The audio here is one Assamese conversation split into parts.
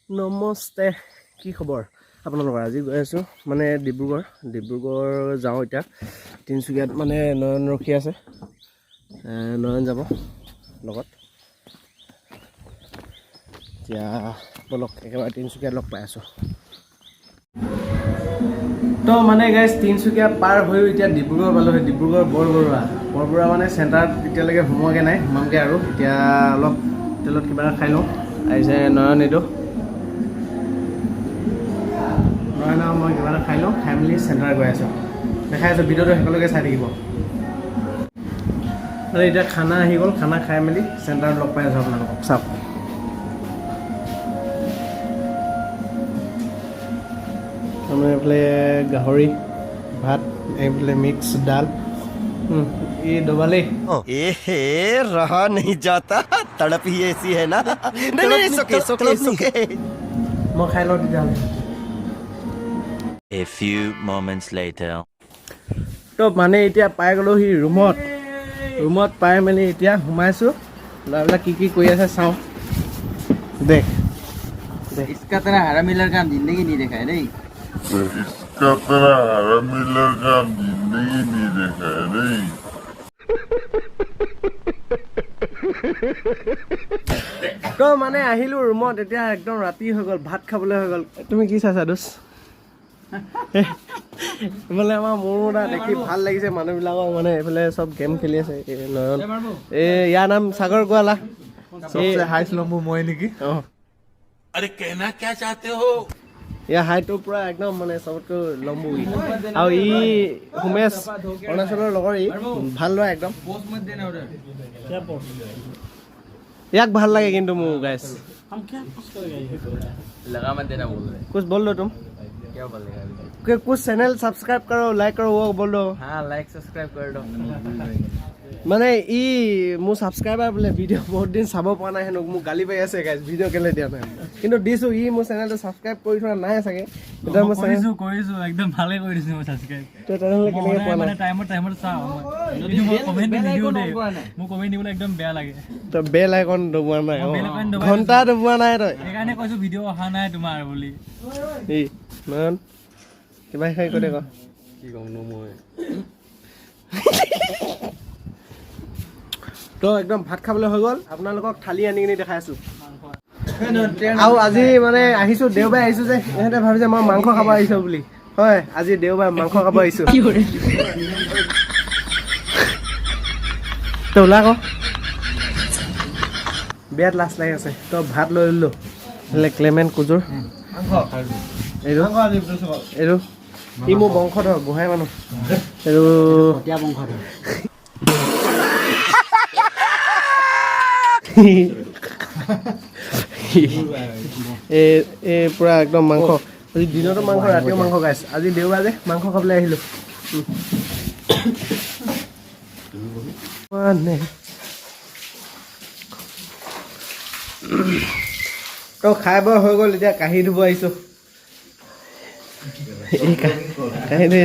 নমস্তে কি খবৰ আপোনালোকৰ আজি গৈ আছো মানে ডিব্ৰুগড় যাওঁ এতিয়া তিনচুকীয়াত মানে নয়ন ৰখি আছে নয়ন যাব লগত এতিয়া বলক একেবাৰে তিনচুকীয়াত লগ পাই আছো তো মানে গাইজ তিনচুকীয়া পাৰ হৈ এতিয়া ডিব্ৰুগড় পালোহি ডিব্ৰুগড় বৰবৰুৱা মানে চেণ্টাৰত এতিয়ালৈকে সোমোৱাগৈ নাই সোমামগৈ আৰু এতিয়া অলপ তেলত কিবা এটা খাই লওঁ আহিছে নয়ন এইটো মই কিবা এটা খাই লওঁ খাই মেলি চেণ্টাৰ গৈ আছোঁ দেখাই আছোঁ ভিডিঅ'টো সকলোকে চাই থাকিব আৰু এতিয়া খানা আহি গ'ল খানা খাই মেলি চেণ্টাৰত লগ পাই আছোঁ আপোনালোকক চাওক আমাৰ এইফালে গাহৰি ভাত এইফালে মিক্স ডাল ये डबले ए रहा नहीं जाता तड़प ही ऐसी है ना नहीं सोके मैं खाई लो तेजाले A few moments later तो माने इतिया पाई गलो ही रूमत पाई मेली इतिया हुमाइसु लावला की कोई ऐसा साउ देख इसका तरह हरामी लड़का हम जिंदगी नहीं देखा है नहीं इसका तरह हरामी लड़का हम जिंदगी नहीं देखा है नहीं तो माने আহিলো ৰুমত এতিয়া একদম ৰাতি হৈ গ'ল ভাত খাবলৈ হৈ গ'ল তুমি কি চাইছা দোস মানে আমাৰ মোৰটা দেখি ভাল লাগিছে মানুহবিলাকক মানে এইফালে চব গেম খেলি আছে নয়ন ইয়াৰ নাম সাগৰ গোৱালা सबसे हाइस्ट लंबू মই নেকি अरे कहना क्या चाहते हो या हाइटो पूरा एकदम মানে सबको लंबू আৰু ই हुमेश অৰুণাচলৰ লগৰ ই ভাল লয় একদম याक ভাল লাগে কিন্তু মু गाइस हम क्या कुछ करेंगे लगा मत देना बोल रहे कुछ बोल दो तुम क्या बोलेगा कि कुछ चैनल सब्सक्राइब करो लाइक करो वो बोल दो हाँ लाइक सब्सक्राइब कर दो মানে ই মু সাবস্ক্রাইবার বলে ভিডিও বহুত দিন চাব পৰা নাই হেনক মু গালি পাই আছে গাইস ভিডিও কেলে দিয়া নাই কিন্তু দিছো ই মু চেনেলটো সাবস্ক্রাইব কৰি থোৱা নাই চাগে এটা মু কৰিছো একদম ভালে কৰিছো মই সাবস্ক্ৰাইব তো তেনেহলে কেনেকৈ পোৱা নাই টাইমত চাও যদি মই কমেন্ট ভিডিও দে মই কমেন্ট দিবলৈ একদম বেয়া লাগে তো বেল আইকন দবুৱা নাই ঘন্টা দবুৱা নাই তই সেইকাৰণে কৈছো ভিডিও অহা নাই তোমাৰ বুলি ই মান কিবা খাই কৰে ক কি কম নো মই তো একদম ভাত খাবলৈ হৈ গ'ল আপোনালোকক থালি আনি কিনি দেখাই আছো আৰু আজি মানে আহিছো দেওবাৰে আহিছো যে এহেঁতে ভাবিছে মই মাংস খাব আহিছো বুলি হয় আজি দেওবাৰে মাংস খাব আহিছো তো ওলা আকৌ বিয়াত লাষ্ট লাগি আছে তো ভাত লৈ ললো হ'লে ক্লেমেণ্ট কুজুৰ এইটো ই মোৰ বংশধৰ গোহাঁই মানুহ এইটো বংশধৰ পুৰা একদম মাংস আজি দিনতো মাংস ৰাতিও মাংস গাইছ আজি দেওবাৰ যে মাংস খাবলৈ আহিলো তো খাই বৈ হৈ গ'ল এতিয়া কাঁহী ধুব আহিছো কাঁহী ধুই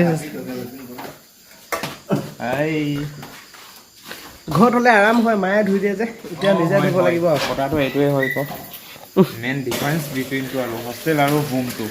ঘৰত হ'লে আৰাম হয় মায়ে ধুই দিয়ে যে এতিয়া নিজে ধুব লাগিব কথাটো এইটোৱে হয় ক মেইন ডিফাৰেন্স বিটুইন টু আৰু হোষ্টেল আৰু হোমটো